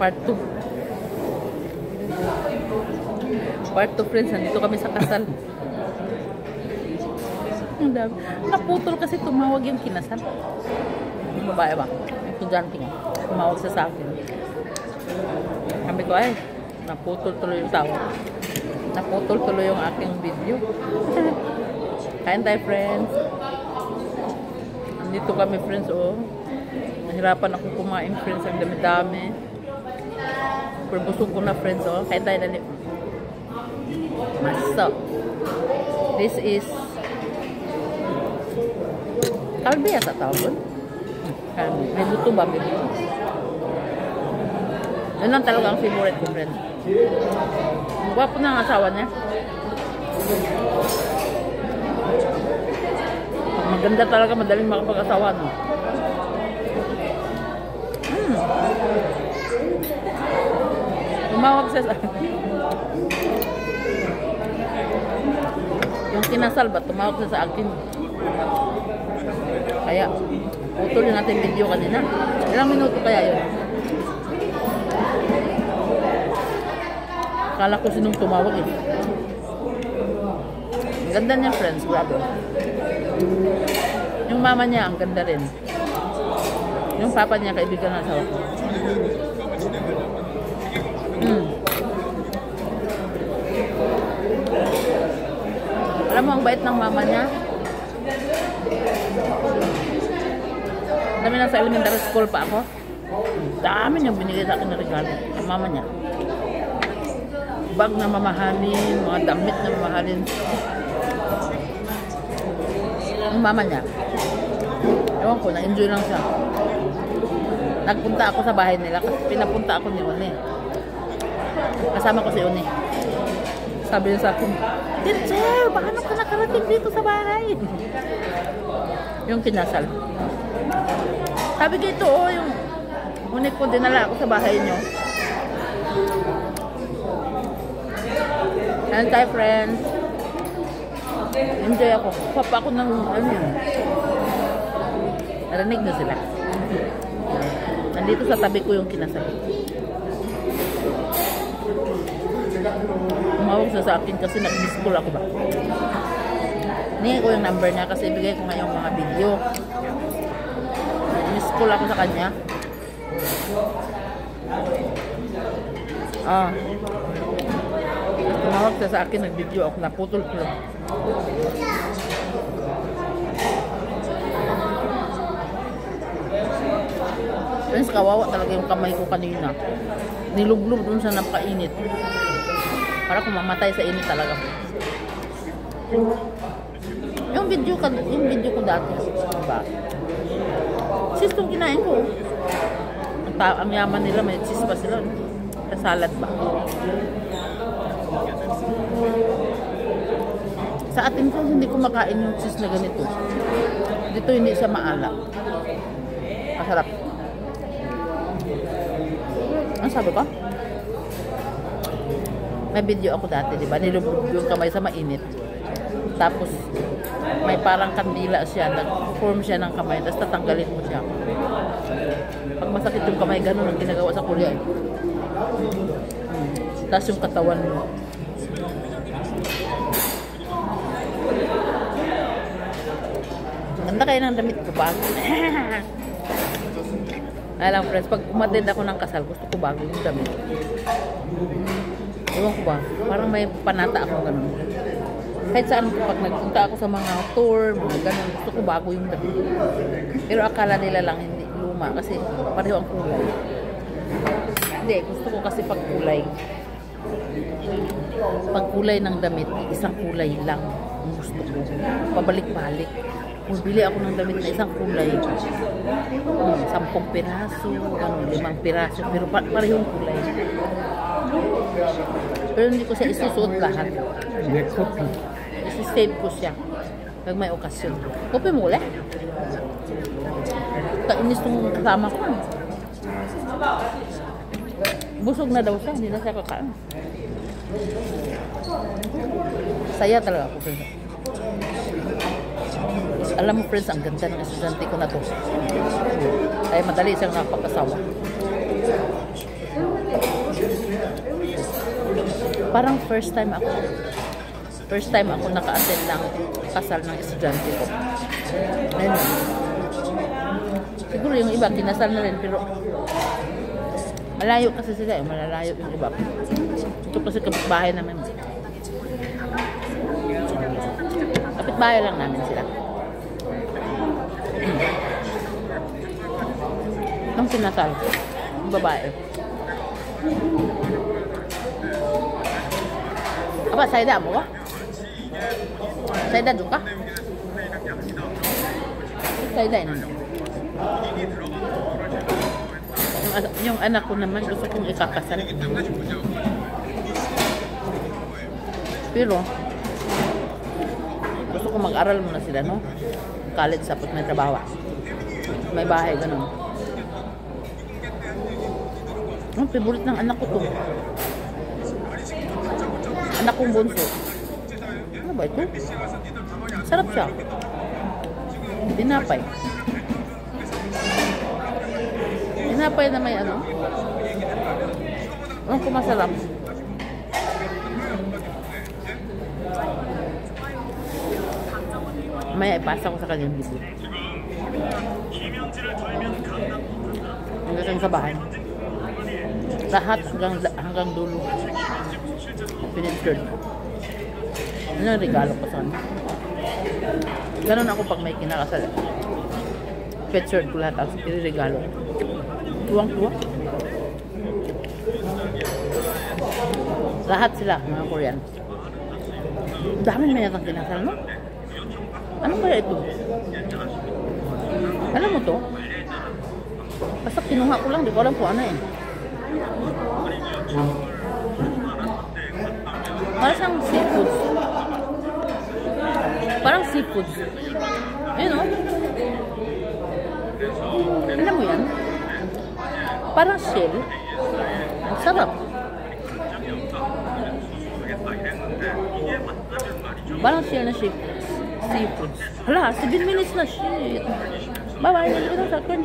Part 2. Part 2, friends. Nandito kami sa kasal. Naputol kasi tumawag yung kinasal. Yung babae ba? Yung estudyante nga. Tumawag sa akin. Sabi ko ay, naputol tuloy yung tawag. Naputol tuloy yung aking video. Kain tayo, friends. Nandito kami, friends, oh. Nahirapan ako kumain, friends. Ang dami-dami. Pero busog ko na, friends, oh. Kain tayo dali. Maso. This is kalbi yata tawag. Kalbi. May buto ba? May buto. Yun lang talaga ang favorite ko, friend. Gwapo na ang asawa niya. Pag maganda talaga, madaling makapag-asawa, no? Tumawag siya sa... Yung kinasal ba, tumawag siya sa akin. Kaya, putol yun natin video kanina. Ilang minuto kaya yun? Akala ko sinong tumawag eh. Ang ganda niya, friends, grabe. Yung mama niya, ang ganda rin. Yung papa niya, kaibigan na asawa ko. Alam mo, ang bait ng mama niya. Dami na sa elementary school pa ako. Dami niyang binigay sa akin na regalo. Ang mama niya. Bag na mamahalin, mga damit na mamahalin. Ang mama niya. Ewan ko, na-enjoy lang siya. Nagpunta ako sa bahay nila kasi pinapunta ako ni Uni. Kasama ko si Uni. Sabi niya sa akin, Teacher, paano ka nakarating dito sa bahay? Yung kinasal. Sabi ko ito, oh, yung unik ko, dinala ako sa bahay nyo. Ayan tayo, friends. Enjoy ako. Papa ako ng, ano yun. Narinig na sila. Nandito sa tabi ko yung kinasal. Tumawag siya sa akin kasi nag-miss call ako ba. Hingin ko yung number niya kasi ibigay ko nga yung mga video. Miss call ako sa kanya. Tumawag siya sa akin, nag-video ako, naputol ko lang. Friends, kawawa talaga yung kamay ko kanina. Nilublog dun sa napakainit. Para kung mamatay sa init talaga. Yung video ko dati, diba? Sis itong kinain ko. Ang yaman nila, may sis pa sila. Salad ba? Sa atin ko, hindi ko makain yung sis na ganito. Dito hindi siya maala. Masarap. Ano sabi ko? May video ako dati, di ba? Nilubog yung kamay sa mainit. Tapos, may parang kandila siya. Nag-form siya ng kamay. Tapos tatanggalin mo siya. Pag masakit yung kamay, ganun ang ginagawa sa Korea. Tapos yung katawan mo. Ganda kayo ng damit ko bago. Alam, friends, pag umattend ako ng kasal, gusto ko bago yung damit. Ewan ko ba, parang may panata ako ganun. Kahit saan ko, pag nagpunta ako sa mga tour, mga ganun, gusto ko bago yung damit. Pero akala nila lang hindi luma kasi pareho ang kulay. Hindi, gusto ko kasi pag kulay ng damit, isang kulay lang ang gusto ko. Pabalik-balik. Kung bili ako ng damit na isang kulay, 10 piraso, 5 piraso, pero parehong kulay. Pero hindi ko siya isusuot lahat. Isi-save ko siya pag may okasyon. Kopi mo ulit? Kainis nung kasama ko. Busog na daw siya, hindi na siya kakain. Saya talaga ako, friends. Alam mo, friends, ang ganda ng estudyante ko na to. Kaya madali siyang napag-asawa. Parang first time ako naka-attend ng kasal ng estudyante ko. Ayun. Siguro yung iba, kinasal na rin, pero malayo kasi sila eh. Malalayo yung iba. Ito kasi kapitbahay namin. Kapitbahay lang namin sila. Nung kinasal, yung babae. Apa, Saida mo ba? Saida doon ka? Saida yun. Yung anak ko naman, gusto kong ikakasal. Pero, gusto kong mag-aral muna sila, no? College, sapot may trabaho. May bahay, ganun. Ang favorite ng anak ko to. Anak kong bunso. Ano ba ito? Sarap siya. Tinapay. Tinapay na may ano. Ang kumasarap. Maya ipasa ko sa kanyang video. Hanggang sa bahay. Lahat hanggang dulo. Pininsured. Ano ang regalo ko sa kanya? Ganon ako pag may kinakasal. Pet-shirt ko lahat ang regalo. Tuwang-tuwa. Lahat sila, mga Korean. Dami may natang kinasal, no? Ano kaya ito? Alam mo to? Basta kinuha ko lang, di ko alam kung ano eh. Parang siyang seafoods. Parang seafoods. Ayun o. Alam mo yan? Parang shell. Ang sarap. Parang shell na seafoods. Hala, 7 minutes na. Shit. Bye-bye. Nalipit ang sakon.